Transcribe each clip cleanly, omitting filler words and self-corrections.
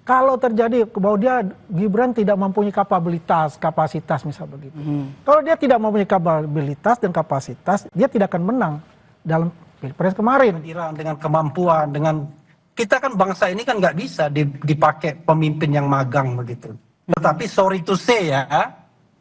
Kalau terjadi bahwa Gibran tidak mempunyai kapasitas misal begitu. Kalau dia tidak mempunyai kapabilitas dan kapasitas, dia tidak akan menang dalam Pilpres kemarin. Dengan kemampuan, dengan kita kan bangsa ini kan nggak bisa dipakai pemimpin yang magang begitu. Tetapi sorry to say ya,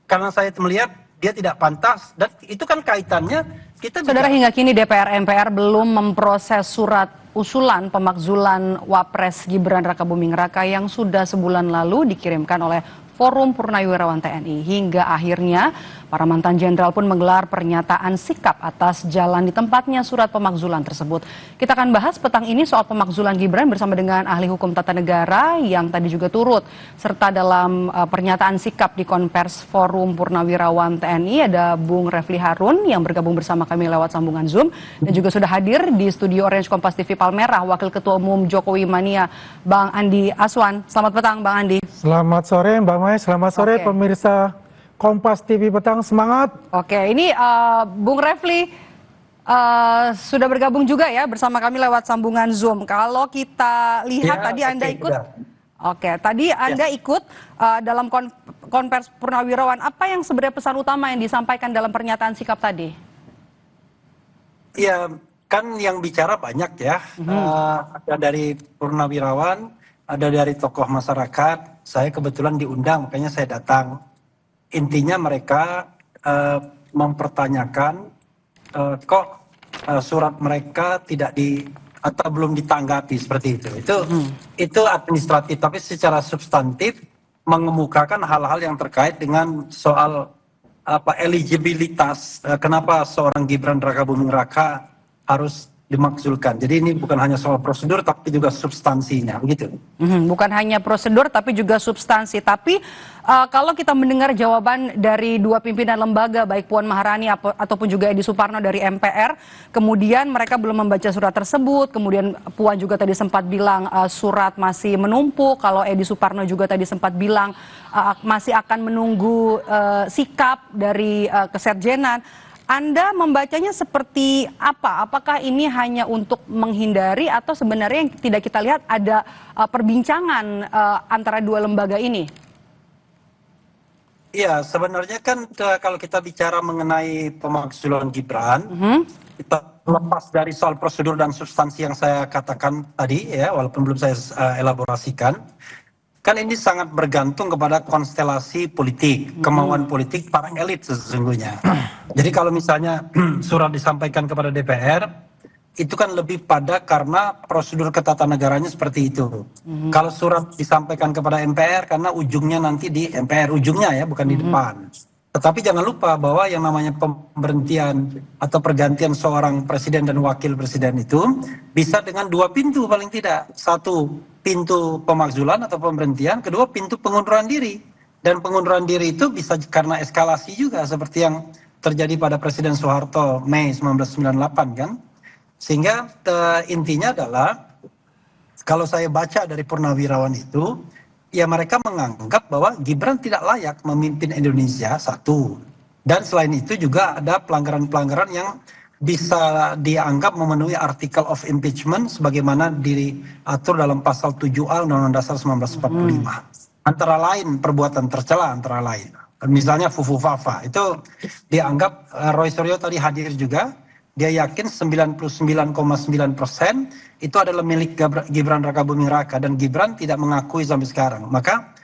karena saya melihat dia tidak pantas dan itu kan kaitannya kita. Saudara, hingga kini DPR MPR belum memproses surat usulan pemakzulan Wapres Gibran Rakabuming Raka yang sudah sebulan lalu dikirimkan oleh Forum Purnawirawan TNI. Hingga akhirnya para mantan jenderal pun menggelar pernyataan sikap atas jalan di tempatnya surat pemakzulan tersebut. Kita akan bahas petang ini soal pemakzulan Gibran bersama dengan ahli hukum tata negara yang tadi juga turut serta dalam pernyataan sikap di Konvers Forum Purnawirawan TNI. Ada Bung Refli Harun yang bergabung bersama kami lewat sambungan Zoom dan juga sudah hadir di studio Orange Kompas TV Palmerah Wakil Ketua Umum Jokowi Mania, Bang Andi Aswan. Selamat petang, Bang Andi. Selamat sore, Mbak Mai. Selamat sore, pemirsa Kompas TV Petang. Semangat. Oke, ini Bung Refli sudah bergabung juga ya bersama kami lewat sambungan Zoom. Kalau kita lihat tadi Anda ikut. Oke, tadi Anda ikut dalam konvers Purnawirawan. Apa yang sebenarnya pesan utama yang disampaikan dalam pernyataan sikap tadi? Ya, kan yang bicara banyak ya. Ada dari Purnawirawan, ada dari tokoh masyarakat. Saya kebetulan diundang, makanya saya datang. Intinya mereka mempertanyakan kok surat mereka tidak atau belum ditanggapi seperti itu. Itu administratif, tapi secara substantif mengemukakan hal-hal yang terkait dengan soal eligibilitas. Kenapa seorang Gibran Rakabuming Raka harus dimakzulkan. Jadi ini bukan hanya soal prosedur tapi juga substansinya, begitu. Bukan hanya prosedur tapi juga substansi. Tapi kalau kita mendengar jawaban dari dua pimpinan lembaga baik Puan Maharani ataupun juga Edi Suparno dari MPR, kemudian mereka belum membaca surat tersebut. Kemudian Puan juga tadi sempat bilang surat masih menumpuk. Kalau Edi Suparno juga tadi sempat bilang masih akan menunggu sikap dari Kesekjenan. Anda membacanya seperti apa? Apakah ini hanya untuk menghindari atau sebenarnya yang tidak kita lihat ada perbincangan antara dua lembaga ini? Iya, sebenarnya kan kalau kita bicara mengenai pemakzulan Gibran, kita lepas dari soal prosedur dan substansi yang saya katakan tadi ya, walaupun belum saya elaborasikan. Kan ini sangat bergantung kepada konstelasi politik, kemauan politik para elit sesungguhnya. Jadi kalau misalnya surat disampaikan kepada DPR, itu kan lebih pada karena prosedur ketatanegaranya seperti itu. Kalau surat disampaikan kepada MPR, karena ujungnya nanti di MPR, ujungnya ya, bukan di depan. Tetapi jangan lupa bahwa yang namanya pemberhentian atau pergantian seorang presiden dan wakil presiden itu bisa dengan dua pintu paling tidak. Satu, pintu pemakzulan atau pemberhentian, kedua pintu pengunduran diri. Dan pengunduran diri itu bisa karena eskalasi juga seperti yang terjadi pada Presiden Soeharto Mei 1998 kan. Sehingga intinya adalah kalau saya baca dari Purnawirawan itu, ya mereka menganggap bahwa Gibran tidak layak memimpin Indonesia, satu. Dan selain itu juga ada pelanggaran-pelanggaran yang bisa dianggap memenuhi artikel of impeachment sebagaimana diatur dalam pasal 7A Undang-Undang Dasar 1945. Antara lain perbuatan tercela antara lain. Misalnya Fufu Fafa itu dianggap Roy Suryo tadi hadir juga. Dia yakin 99,9% itu adalah milik Gibran Rakabuming Raka dan Gibran tidak mengakui sampai sekarang. Maka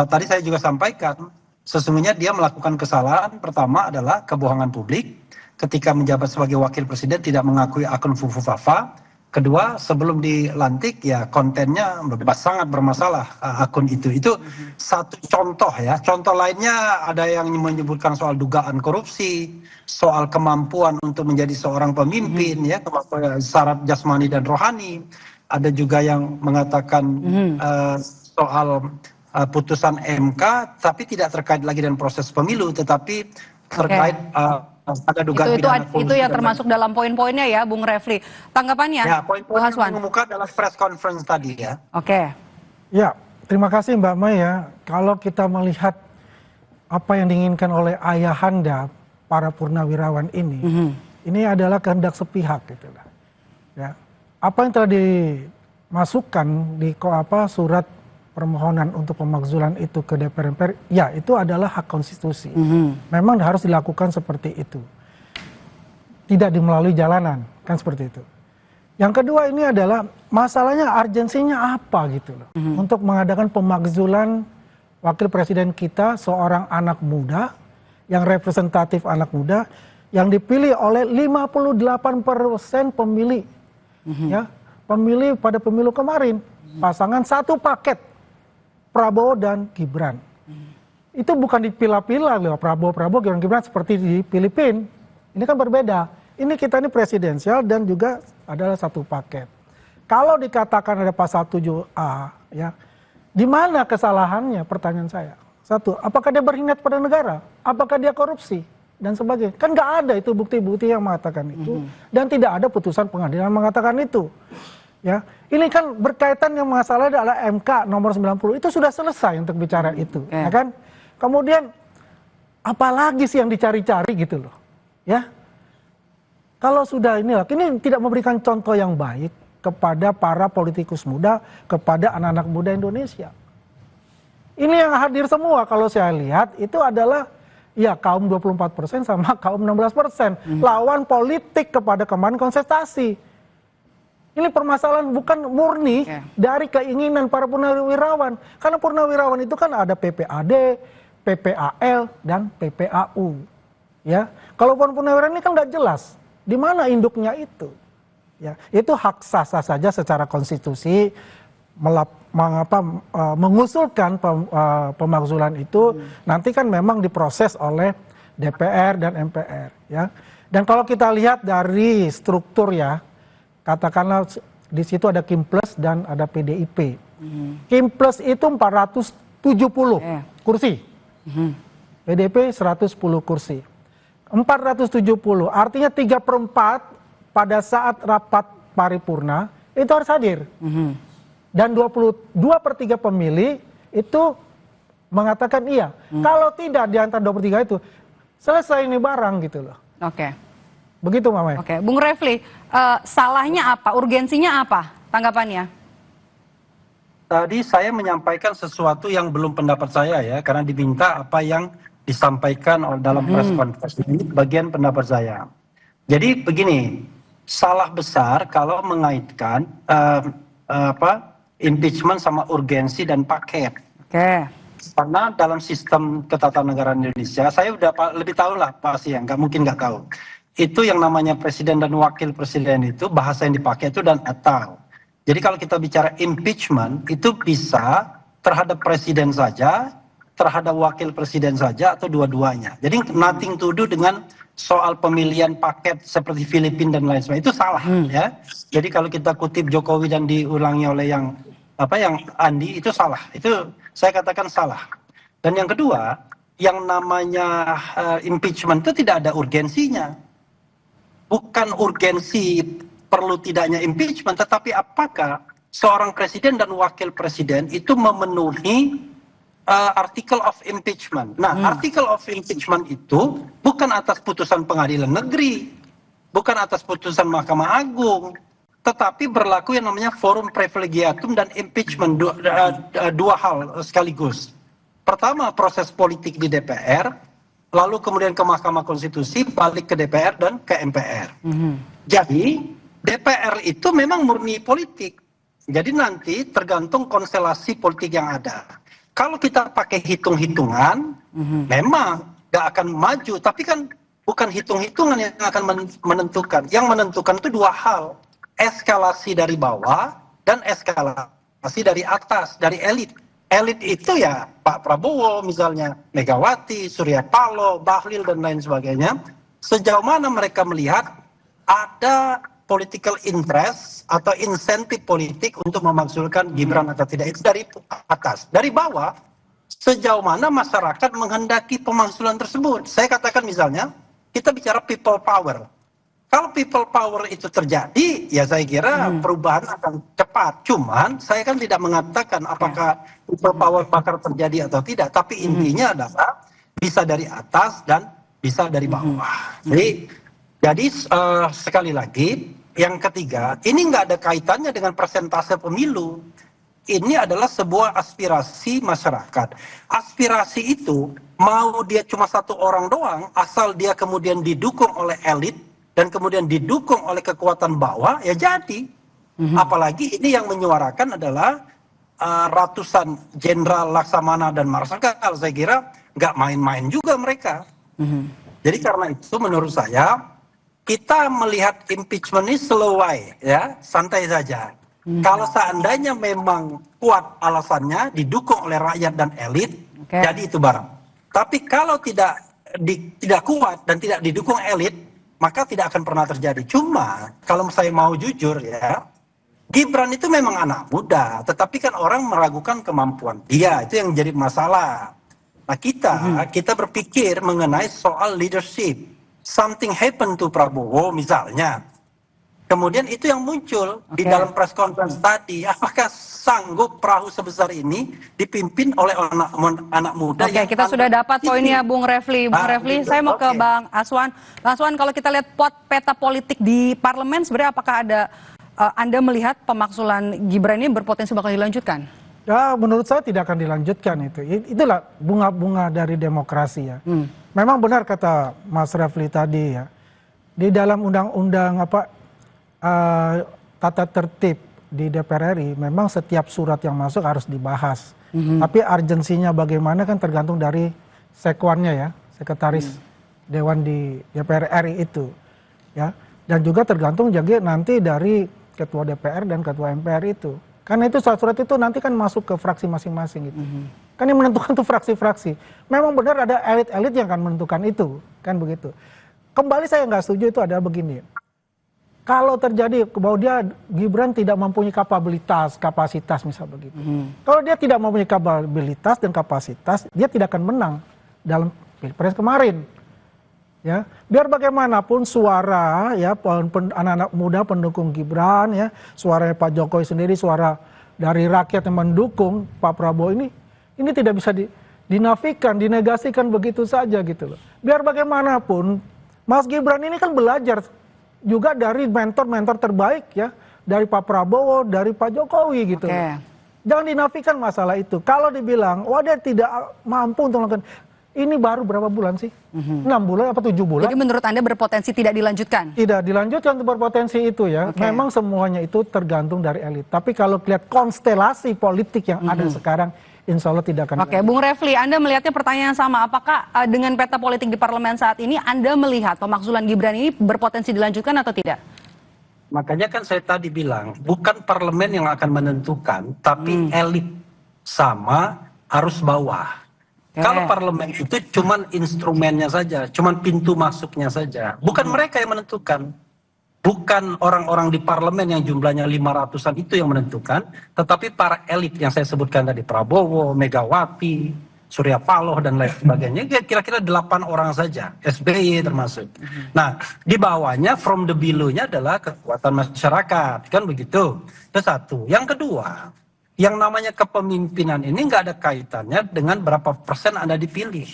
tadi saya juga sampaikan sesungguhnya dia melakukan kesalahan pertama adalah kebohongan publik ketika menjabat sebagai wakil presiden tidak mengakui akun Fufu Fafa. Kedua, sebelum dilantik ya kontennya sangat bermasalah akun itu. Itu satu contoh ya. Contoh lainnya ada yang menyebutkan soal dugaan korupsi, soal kemampuan untuk menjadi seorang pemimpin ya, syarat jasmani dan rohani. Ada juga yang mengatakan soal putusan MK tapi tidak terkait lagi dengan proses pemilu tetapi terkait ada dugaan itu yang termasuk dalam poin-poinnya ya, Bung Refli. Tanggapannya? Ya, poin-poin yang mengemuka adalah press conference tadi ya. Oke. Ya, terima kasih Mbak Mai ya. Kalau kita melihat apa yang diinginkan oleh ayahanda para purnawirawan ini adalah kehendak sepihak gitu lah. Ya. Apa yang telah dimasukkan di surat permohonan untuk pemakzulan itu ke DPR MPR, ya itu adalah hak konstitusi. Memang harus dilakukan seperti itu. Tidak melalui jalanan, kan seperti itu. Yang kedua ini adalah masalahnya urgensinya apa gitu loh. Untuk mengadakan pemakzulan wakil presiden kita, seorang anak muda, yang representatif anak muda, yang dipilih oleh 58% pemilih. Ya, pemilih pada pemilu kemarin. Pasangan satu paket, Prabowo dan Gibran. Itu bukan dipilah-pilah loh, Prabowo, Gibran seperti di Filipina. Ini kan berbeda. Ini kita ini presidensial dan juga adalah satu paket. Kalau dikatakan ada pasal 7A, ya, di mana kesalahannya? Pertanyaan saya. Satu, apakah dia berkhianat pada negara? Apakah dia korupsi? Dan sebagainya. Kan nggak ada itu bukti-bukti yang mengatakan itu. Dan tidak ada putusan pengadilan yang mengatakan itu. Ya, ini kan berkaitan yang masalah adalah MK nomor 90. Itu sudah selesai untuk bicara itu. Ya kan? Kemudian, apalagi sih yang dicari-cari gitu loh. Ya, kalau sudah ini tidak memberikan contoh yang baik kepada para politikus muda, kepada anak-anak muda Indonesia. Ini yang hadir semua kalau saya lihat itu adalah ya kaum 24% sama kaum 16%. Lawan politik kepada kemarin kontestasi. Ini permasalahan bukan murni dari keinginan para purnawirawan. Karena purnawirawan itu kan ada PPAD, PPAL, dan PPAU. Ya, kalau purnawirawan ini kan nggak jelas. Di mana induknya itu? Ya, itu hak sah-sah saja secara konstitusi mengusulkan pemakzulan itu nanti kan memang diproses oleh DPR dan MPR. Ya, dan kalau kita lihat dari struktur ya, katakanlah di situ ada Kim Plus dan ada PDIP. Kim Plus itu 470 kursi, PDIP 110 kursi. 470, artinya 3/4 pada saat rapat paripurna itu harus hadir. Dan 22/3 pemilih itu mengatakan iya. Kalau tidak di antara 23 itu, selesai ini barang gitu loh. Oke. Begitu Mbak Mai. Oke, Bung Refli, salahnya apa? Urgensinya apa? Tanggapannya? Tadi saya menyampaikan sesuatu yang belum pendapat saya ya, karena diminta apa yang disampaikan dalam press conference ini bagian pendapat saya. Jadi begini, salah besar kalau mengaitkan impeachment sama urgensi dan paket. Karena dalam sistem ketatanegaraan Indonesia, saya udah lebih tahu lah pasti ya, nggak mungkin nggak tahu. Itu yang namanya presiden dan wakil presiden itu bahasa yang dipakai itu dan atau. Jadi kalau kita bicara impeachment itu bisa terhadap presiden saja, terhadap wakil presiden saja atau dua-duanya. Jadi nothing to do dengan soal pemilihan paket seperti Filipina dan lain sebagainya. Itu salah ya. Jadi kalau kita kutip Jokowi dan diulangi oleh yang Andi itu salah. Itu saya katakan salah. Dan yang kedua, yang namanya impeachment itu tidak ada urgensinya. Bukan urgensi perlu tidaknya impeachment, tetapi apakah seorang presiden dan wakil presiden itu memenuhi article of impeachment. Nah, article of impeachment itu bukan atas putusan pengadilan negeri, bukan atas putusan Mahkamah Agung, tetapi berlaku yang namanya forum privilegiatum dan impeachment, dua hal sekaligus. Pertama, proses politik di DPR, lalu kemudian ke Mahkamah Konstitusi, balik ke DPR dan ke MPR. Jadi, DPR itu memang murni politik. Jadi nanti tergantung konstelasi politik yang ada. Kalau kita pakai hitung-hitungan, memang nggak akan maju. Tapi kan bukan hitung-hitungan yang akan menentukan. Yang menentukan itu dua hal. Eskalasi dari bawah dan eskalasi dari atas, dari elit. Elit itu ya Pak Prabowo misalnya, Megawati, Surya Paloh, Bahlil dan lain sebagainya. Sejauh mana mereka melihat ada political interest atau insentif politik untuk memakzulkan Gibran atau tidak, itu dari atas. Dari bawah, sejauh mana masyarakat menghendaki pemakzulan tersebut. Saya katakan misalnya, kita bicara people power. Kalau people power itu terjadi, ya saya kira perubahan akan cepat. Cuman, saya kan tidak mengatakan apakah people power bakal terjadi atau tidak. Tapi intinya adalah bisa dari atas dan bisa dari bawah. Jadi sekali lagi, yang ketiga, ini nggak ada kaitannya dengan persentase pemilu. ini adalah sebuah aspirasi masyarakat. Aspirasi itu mau dia cuma satu orang doang, asal dia kemudian didukung oleh elit dan kemudian didukung oleh kekuatan bawah, ya jadi. Apalagi ini yang menyuarakan adalah ratusan jenderal Laksamana dan Marsikal. Saya kira nggak main-main juga mereka. Jadi karena itu menurut saya kita melihat impeachment ini slow way, ya, santai saja. Kalau seandainya memang kuat alasannya, didukung oleh rakyat dan elit, jadi itu barang. Tapi kalau tidak kuat dan tidak didukung elit, maka tidak akan pernah terjadi. Cuma kalau saya mau jujur ya, Gibran itu memang anak muda, tetapi kan orang meragukan kemampuan dia, itu yang jadi masalah. Nah kita berpikir mengenai soal leadership. Something happen to Prabowo misalnya. Kemudian itu yang muncul di dalam press conference tadi. Apakah sanggup perahu sebesar ini dipimpin oleh anak muda? Oke, kita sudah dapat poinnya Bung Refli. Bung Refli, saya mau ke Bang Aswan. Bang Aswan, kalau kita lihat peta politik di parlemen, sebenarnya apakah ada Anda melihat pemakzulan Gibran ini berpotensi bakal dilanjutkan? Ya, menurut saya tidak akan dilanjutkan itu. Itulah bunga-bunga dari demokrasi ya. Memang benar kata Mas Refli tadi ya. Di dalam undang-undang tata tertib di DPR RI memang setiap surat yang masuk harus dibahas. Tapi urgensinya bagaimana kan tergantung dari sekwannya ya, sekretaris dewan di DPR RI itu. Ya. Dan juga tergantung juga nanti dari ketua DPR dan ketua MPR itu. Karena itu surat itu nanti kan masuk ke fraksi masing-masing gitu. Kan yang menentukan tuh fraksi-fraksi. Memang benar ada elit-elit yang akan menentukan itu, kan begitu. Kembali saya nggak setuju itu ada begini. Kalau terjadi bahwa Gibran tidak mempunyai kapasitas misal begitu. Kalau dia tidak mempunyai kapabilitas dan kapasitas, dia tidak akan menang dalam Pilpres kemarin. Ya, biar bagaimanapun suara ya anak-anak muda pendukung Gibran ya, suaranya Pak Jokowi sendiri, suara dari rakyat yang mendukung Pak Prabowo ini tidak bisa dinafikan, dinegasikan begitu saja gitu loh. Biar bagaimanapun Mas Gibran ini kan belajar juga dari mentor-mentor terbaik ya, dari Pak Prabowo, dari Pak Jokowi gitu. Jangan dinafikan masalah itu. Kalau dibilang, wah dia tidak mampu untuk melakukan, ini baru berapa bulan sih? 6 bulan apa 7 bulan? Jadi menurut Anda berpotensi tidak dilanjutkan? Tidak dilanjutkan untuk berpotensi itu ya. Memang semuanya itu tergantung dari elit. Tapi kalau lihat konstelasi politik yang ada sekarang, insya Allah tidak akan. Bung Refli, Anda melihatnya pertanyaan yang sama. Apakah dengan peta politik di parlemen saat ini, Anda melihat pemakzulan Gibran ini berpotensi dilanjutkan atau tidak? Makanya kan saya tadi bilang, bukan parlemen yang akan menentukan, tapi elit sama arus bawah. Kalau parlemen itu cuman instrumennya saja, cuman pintu masuknya saja. Bukan mereka yang menentukan. Bukan orang-orang di parlemen yang jumlahnya 500-an itu yang menentukan, tetapi para elit yang saya sebutkan tadi, Prabowo, Megawati, Surya Paloh dan lain sebagainya, kira-kira 8 orang saja, SBY termasuk. Nah, di bawahnya from the below-nya adalah kekuatan masyarakat, kan begitu. Itu satu. Yang kedua, yang namanya kepemimpinan ini nggak ada kaitannya dengan berapa persen Anda dipilih.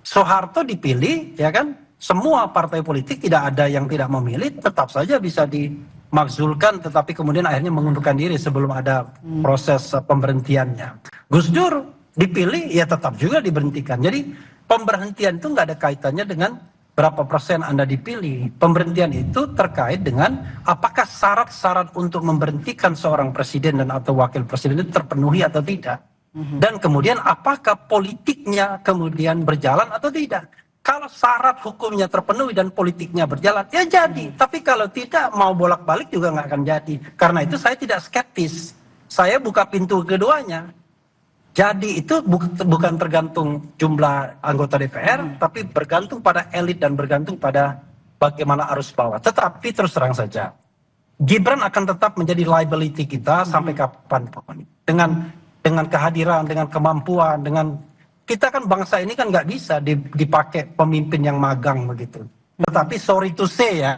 Soeharto dipilih, ya kan? Semua partai politik tidak ada yang tidak memilih, tetap saja bisa dimakzulkan, tetapi kemudian akhirnya mengundurkan diri sebelum ada proses pemberhentiannya. Gus Dur dipilih, ya tetap juga diberhentikan. Jadi pemberhentian itu nggak ada kaitannya dengan berapa persen Anda dipilih. Pemberhentian itu terkait dengan apakah syarat-syarat untuk memberhentikan seorang presiden dan atau wakil presiden itu terpenuhi atau tidak. Dan kemudian apakah politiknya kemudian berjalan atau tidak. Kalau syarat hukumnya terpenuhi dan politiknya berjalan, ya jadi. Tapi kalau tidak, mau bolak-balik juga nggak akan jadi. Karena itu saya tidak skeptis. Saya buka pintu keduanya. Jadi itu bukan tergantung jumlah anggota DPR, tapi bergantung pada elit dan bergantung pada bagaimana arus bawah. Tetapi terus terang saja, Gibran akan tetap menjadi liability kita sampai kapanpun. Dengan kehadiran, dengan kemampuan, dengan kita kan bangsa ini kan nggak bisa dipakai pemimpin yang magang begitu. Tetapi sorry to say ya,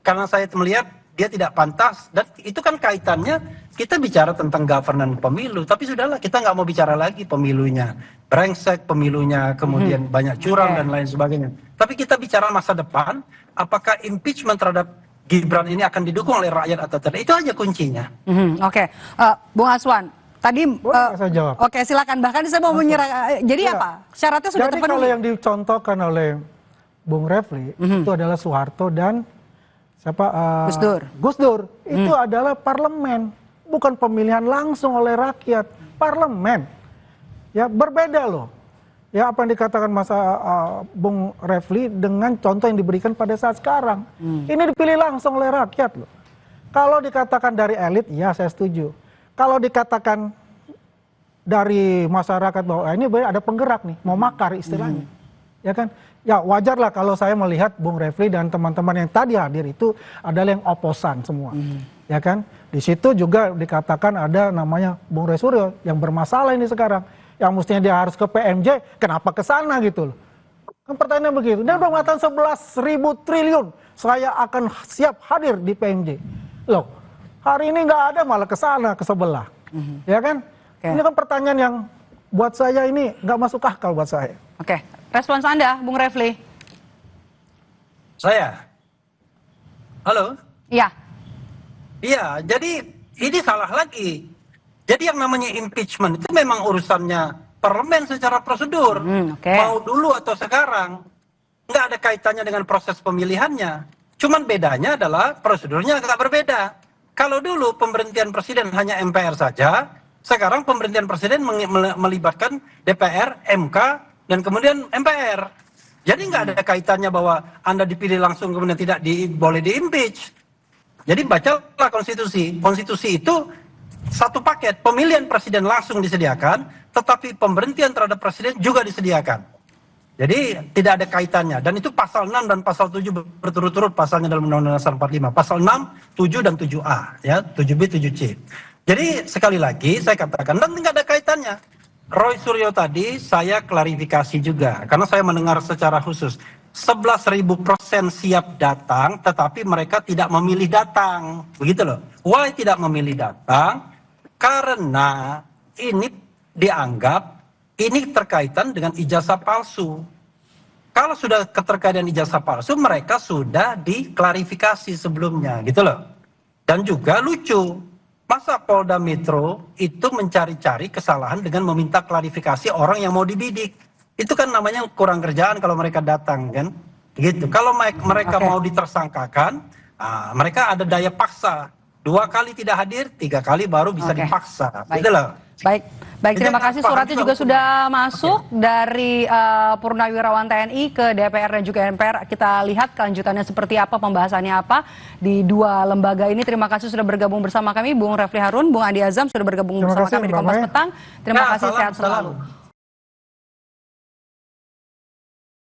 karena saya melihat dia tidak pantas, dan itu kan kaitannya kita bicara tentang governance pemilu, tapi sudahlah kita nggak mau bicara lagi pemilunya brengsek, pemilunya kemudian banyak curang dan lain sebagainya. Tapi kita bicara masa depan, apakah impeachment terhadap Gibran ini akan didukung oleh rakyat atau tidak. Itu aja kuncinya. Oke. Bung Aswan, tadi saya jawab. Oke, silakan. Bahkan saya mau menyerah. Jadi Ya. apa? Syaratnya sudah Jadi terpenuhi. kalau yang dicontohkan oleh Bung Refli itu adalah Soeharto dan siapa? Gus Dur. Itu adalah parlemen, bukan pemilihan langsung oleh rakyat. Parlemen. Ya berbeda loh. Ya apa yang dikatakan Bung Refli dengan contoh yang diberikan pada saat sekarang. Ini dipilih langsung oleh rakyat loh. Kalau dikatakan dari elit, ya saya setuju. Kalau dikatakan dari masyarakat bahwa ini ada penggerak nih, mau makar istilahnya. Ya kan? Ya wajar lah kalau saya melihat Bung Refli dan teman-teman yang tadi hadir itu adalah yang oposan semua. Ya kan? Di situ juga dikatakan ada namanya Bung Roy Suryo yang bermasalah ini sekarang. Yang mestinya dia harus ke PMJ, kenapa ke sana gitu loh. Kan pertanyaan begitu. Dia udah mengatakan 11.000 triliun, saya akan siap hadir di PMJ. Loh, hari ini nggak ada malah ke sana, ke sebelah. Ya kan? Ini kan pertanyaan yang buat saya ini nggak masuk akal buat saya. Oke, respons Anda, Bung Refli. Saya? Halo? Iya. Iya, jadi ini salah lagi. Jadi yang namanya impeachment itu memang urusannya parlemen secara prosedur. Mau dulu atau sekarang. Nggak ada kaitannya dengan proses pemilihannya. Cuman bedanya adalah prosedurnya agak berbeda. Kalau dulu pemberhentian presiden hanya MPR saja, sekarang pemberhentian presiden melibatkan DPR, MK, dan kemudian MPR. Jadi nggak ada kaitannya bahwa Anda dipilih langsung kemudian tidak boleh di-impeach. Jadi bacalah konstitusi. Konstitusi itu satu paket, pemilihan presiden langsung disediakan, tetapi pemberhentian terhadap presiden juga disediakan. Jadi tidak ada kaitannya. Dan itu pasal 6 dan pasal 7 berturut-turut pasalnya dalam Undang-Undang Dasar 45. Pasal 6, 7 dan 7A, ya, 7B, 7C. Jadi sekali lagi saya katakan, dan tidak ada kaitannya. Roy Suryo tadi saya klarifikasi juga, karena saya mendengar secara khusus. 11.000% siap datang, tetapi mereka tidak memilih datang. Begitu loh. Why tidak memilih datang? Karena ini dianggap ini terkaitan dengan ijazah palsu. Kalau sudah keterkaitan ijazah palsu, mereka sudah diklarifikasi sebelumnya, gitu loh. Dan juga lucu, masa Polda Metro itu mencari-cari kesalahan dengan meminta klarifikasi orang yang mau dibidik. Itu kan namanya kurang kerjaan kalau mereka datang, kan? Gitu. Kalau mereka mau ditersangkakan, mereka ada daya paksa. 2 kali tidak hadir, 3 kali baru bisa dipaksa. Gitu loh. Baik, terima kasih. Suratnya juga sudah masuk dari Purnawirawan TNI ke DPR dan juga MPR. Kita lihat kelanjutannya seperti apa, pembahasannya apa di 2 lembaga ini. Terima kasih sudah bergabung bersama kami, Bung Refli Harun, Bung Andi Azam sudah bergabung bersama kami di Kompas Petang. Terima kasih, sehat selalu.